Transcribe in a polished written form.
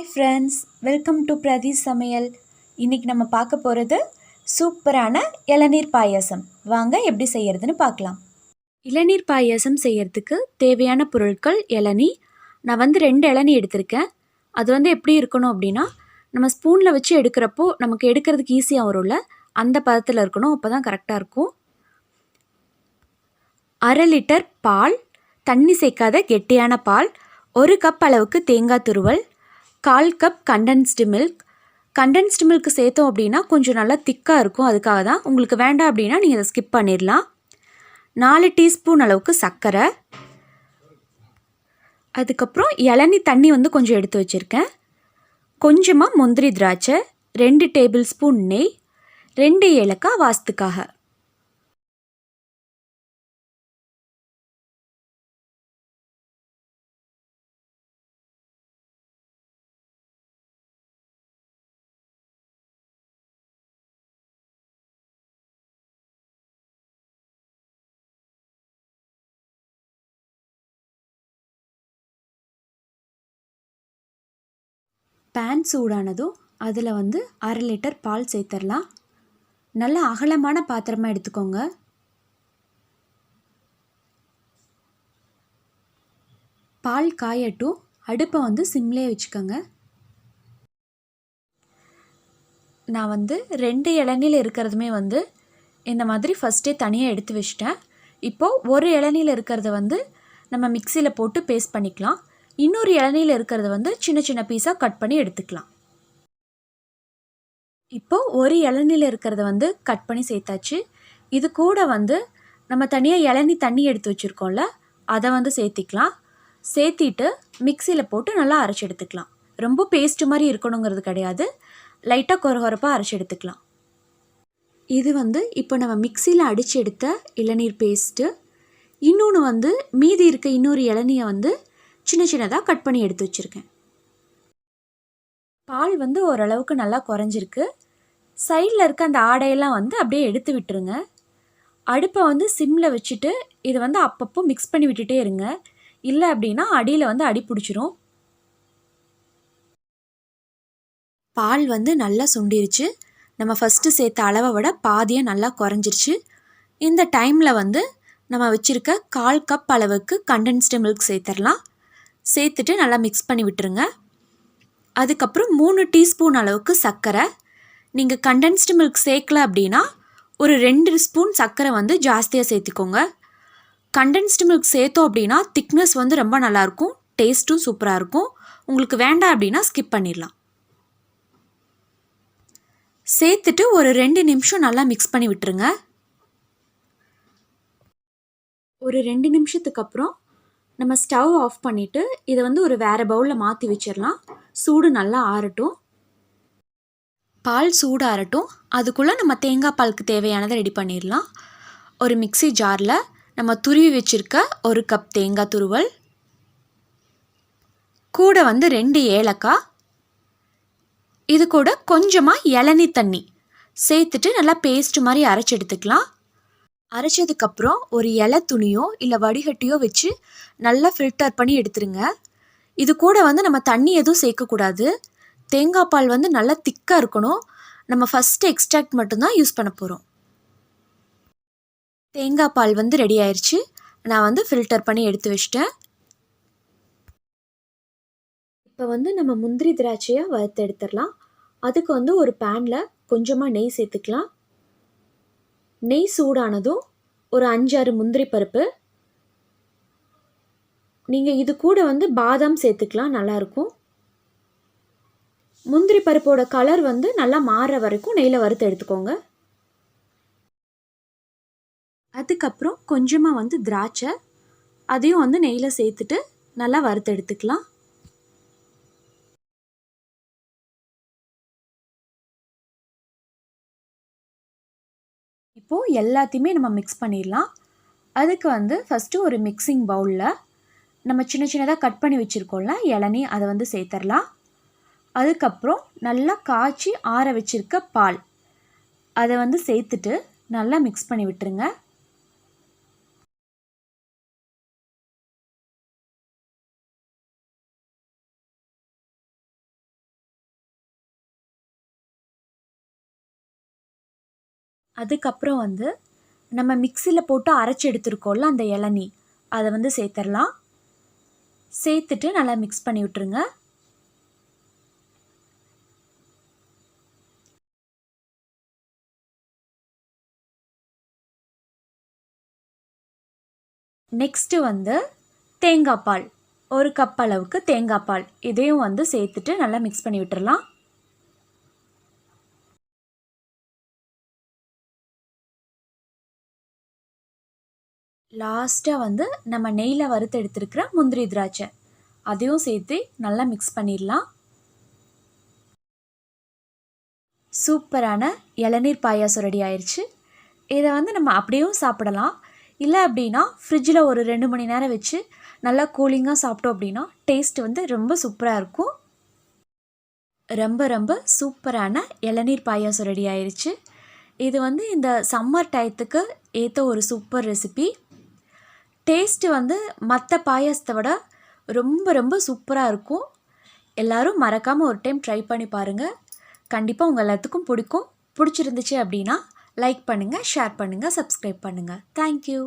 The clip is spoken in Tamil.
Hi friends, welcome to Pradeesh சமையல். இன்றைக்கி நம்ம பார்க்க போகிறது சூப்பரான இளநீர் பாயாசம். வாங்க எப்படி செய்கிறதுன்னு பார்க்கலாம். இளநீர் பாயாசம் செய்கிறதுக்கு தேவையான பொருட்கள் இளநீ. நான் 2 இளநீ எடுத்திருக்கேன். அது எப்படி இருக்கணும் அப்படின்னா, நம்ம ஸ்பூனில் வச்சு எடுக்கிறப்போ நமக்கு எடுக்கிறதுக்கு ஈஸியாக வரும்ல, அந்த பதத்தில் இருக்கணும். அப்போ தான் கரெக்டாக இருக்கும். 1/2 லிட்டர் பால், தண்ணி சேர்க்காத கெட்டியான பால், 1 கப் அளவுக்கு தேங்காய் துருவல், 1/4 cup condensed milk. Condensed milk சேர்த்தோம் அப்படின்னா கொஞ்சம் நல்லா திக்காக இருக்கும். அதுக்காக தான். உங்களுக்கு வேண்டாம் அப்படின்னா நீங்கள் அதை ஸ்கிப் பண்ணிடலாம். 4 டீஸ்பூன் அளவுக்கு சர்க்கரை, அதுக்கப்புறம் இளநீ தண்ணி கொஞ்சம் எடுத்து வச்சுருக்கேன். கொஞ்சமாக முந்திரி திராட்சை, 2 டேபிள் ஸ்பூன் நெய், 2 ஏலக்காய் வாசத்துக்காக. பேன் சூடானதும் அதில் 1/2 லிட்டர் பால் சேர்த்துடலாம். நல்ல அகலமான பாத்திரமாக எடுத்துக்கோங்க. பால் காயட்டும். அடுப்பை சிம்லே வச்சுக்கோங்க. நான் 2 இளநீல இருக்கிறதுமே இந்த மாதிரி ஃபஸ்ட்டே தனியாக எடுத்து வச்சிட்டேன். இப்போது ஒரு இளநீல இருக்கிறத நம்ம மிக்சியில் போட்டு பேஸ்ட் பண்ணிக்கலாம். இன்னொரு இளநீல இருக்கிறத சின்ன சின்ன பீஸாக கட் பண்ணி எடுத்துக்கலாம். இப்போது ஒரு இளநீல இருக்கிறத கட் பண்ணி சேர்த்தாச்சு. இது கூட நம்ம தனியாக இளநீ தண்ணி எடுத்து வச்சுருக்கோம்ல, அதை சேர்த்திக்கலாம். சேர்த்திட்டு மிக்சியில் போட்டு நல்லா அரைச்சி எடுத்துக்கலாம். ரொம்ப பேஸ்ட்டு மாதிரி இருக்கணுங்கிறது கிடையாது, லைட்டாக கொரகொரப்பாக அரைச்சி எடுத்துக்கலாம். இது இப்போ நம்ம மிக்சியில் அடித்து எடுத்த இளநீர் பேஸ்ட்டு. இன்னொன்று மீதி இருக்க இன்னொரு இளநியை சின்ன சின்னதாக கட் பண்ணி எடுத்து வச்சுருக்கேன். பால் ஓரளவுக்கு நல்லா குறைஞ்சிருக்கு. சைடில் இருக்க அந்த ஆடையெல்லாம் அப்படியே எடுத்து விட்டுருங்க. அடுப்பை சிம்மில் வச்சுட்டு இதை அப்பப்போ மிக்ஸ் பண்ணி விட்டுட்டே இருங்க. இல்லை அப்படின்னா அடியில் அடி பிடிச்சிரும். பால் நல்லா சுண்டிருச்சு. நம்ம ஃபஸ்ட்டு சேர்த்த அளவை விட பாதியாக நல்லா குறைஞ்சிருச்சு. இந்த டைமில் நம்ம வச்சுருக்க 1/4 கப் அளவுக்கு கண்டென்ஸ்டு மில்க் சேர்த்துடலாம். சேர்த்துட்டு நல்லா மிக்ஸ் பண்ணி விட்டுருங்க. அதுக்கப்புறம் 3 டீஸ்பூன் அளவுக்கு சர்க்கரை. நீங்கள் கண்டென்ஸ்டு மில்க் சேர்க்கல அப்படின்னா ஒரு 2 ஸ்பூன் சர்க்கரை ஜாஸ்தியாக சேர்த்துக்கோங்க. கண்டென்ஸ்டு மில்க் சேர்த்தோம் அப்படின்னா திக்னஸ் ரொம்ப நல்லாயிருக்கும், டேஸ்ட்டும் சூப்பராக இருக்கும். உங்களுக்கு வேண்டாம் அப்படின்னா ஸ்கிப் பண்ணிடலாம். சேர்த்துட்டு ஒரு 2 நிமிஷம் நல்லா மிக்ஸ் பண்ணி விட்டுருங்க. ஒரு 2 நிமிஷத்துக்கு அப்புறம் நம்ம ஸ்டவ் ஆஃப் பண்ணிவிட்டு இதை ஒரு வேறு பவுலில் மாற்றி வச்சிடலாம். சூடு நல்லா ஆறட்டும். பால் சூடாகட்டும். அதுக்குள்ளே நம்ம தேங்காய் பாலுக்கு தேவையானதை ரெடி பண்ணிடலாம். ஒரு மிக்ஸி ஜாரில் நம்ம துருவி வச்சுருக்க 1 கப் தேங்காய் துருவல், கூட 2 ஏலக்காய், இது கூட கொஞ்சமாக இளநீ தண்ணி சேர்த்துட்டு நல்லா பேஸ்ட் மாதிரி அரைச்சி எடுத்துக்கலாம். அரைச்சதுக்கப்புறம் ஒரு இலை துணியோ இல்லை வடிகட்டியோ வச்சு நல்லா ஃபில்டர் பண்ணி எடுத்துருங்க. இது கூட நம்ம தண்ணி எதுவும் சேர்க்கக்கூடாது. தேங்காய் பால் நல்லா திக்காக இருக்கணும். நம்ம ஃபஸ்ட்டு எக்ஸ்ட்ராக்ட் மட்டும்தான் யூஸ் பண்ண போகிறோம். தேங்காய் பால் ரெடி ஆயிடுச்சு. நான் ஃபில்டர் பண்ணி எடுத்து வச்சிட்டேன். இப்போ நம்ம முந்திரி திராட்சையாக வறுத்து எடுத்துடலாம். அதுக்கு ஒரு பேனில் கொஞ்சமாக நெய் சேர்த்துக்கலாம். நெய் சூடானதும் ஒரு 5-6 முந்திரி பருப்பு. நீங்கள் இது கூட பாதாம் சேர்த்துக்கலாம், நல்லாயிருக்கும். முந்திரி பருப்போட கலர் நல்லா மாறுற வரைக்கும் நெய்யில் வறுத்து எடுத்துக்கோங்க. அதுக்கப்புறம் கொஞ்சமாக திராட்சை, அதையும் நெய்யில் சேர்த்துட்டு நல்லா வறுத்து எடுத்துக்கலாம். இப்போது எல்லாத்தையுமே நம்ம மிக்ஸ் பண்ணிடலாம். அதுக்கு ஃபஸ்ட்டு ஒரு மிக்சிங் பவுலில் நம்ம சின்ன சின்னதாக கட் பண்ணி வச்சுருக்கோம்ல இளநீ, அதை சேர்த்துடலாம். அதுக்கப்புறம் நல்லா காய்ச்சி ஆற வச்சுருக்க பால், அதை சேர்த்துட்டு நல்லா மிக்ஸ் பண்ணி விட்டுருங்க. அதுக்கப்புறம் வந்து நம்ம மிக்சியில் போட்டு அரைச்சி எடுத்துருக்கோம்ல அந்த இளநீ, அதை வந்து சேர்த்துடலாம். சேர்த்துட்டு நல்லா மிக்ஸ் பண்ணி விட்டுருங்க. நெக்ஸ்ட்டு வந்து தேங்காய் பால், 1 கப் அளவுக்கு தேங்காய் பால், இதையும் வந்து சேர்த்துட்டு நல்லா மிக்ஸ் பண்ணி விட்டுறலாம். லாஸ்ட்டாக வந்து நம்ம நெய்யில் வறுத்து எடுத்துருக்கிற முந்திரி திராட்சை, அதையும் சேர்த்து நல்லா மிக்ஸ் பண்ணிடலாம். சூப்பரான இளநீர் பாயாசம் ரெடி ஆயிடுச்சு. இதை வந்து நம்ம அப்படியும் சாப்பிடலாம். இல்லை அப்படின்னா ஃப்ரிட்ஜில் ஒரு 2 மணி நேரம் வச்சு நல்லா கூலிங்காக சாப்பிட்டோம் அப்படின்னா டேஸ்ட் வந்து ரொம்ப சூப்பராக இருக்கும். ரொம்ப ரொம்ப சூப்பரான இளநீர் பாயாசம் ரெடி ஆயிடுச்சு. இது வந்து இந்த சம்மர் டயத்துக்கு ஏற்ற ஒரு சூப்பர் ரெசிபி. டேஸ்ட்டு வந்து மற்ற பாயாசத்தை விட ரொம்ப ரொம்ப சூப்பராக இருக்கும். எல்லோரும் மறக்காமல் ஒரு டைம் ட்ரை பண்ணி பாருங்கள். கண்டிப்பாக உங்கள் எல்லாத்துக்கும் பிடிக்கும். பிடிச்சிருந்துச்சு அப்படின்னா லைக் பண்ணுங்கள், ஷேர் பண்ணுங்கள், சப்ஸ்கிரைப் பண்ணுங்கள். தேங்க்யூ.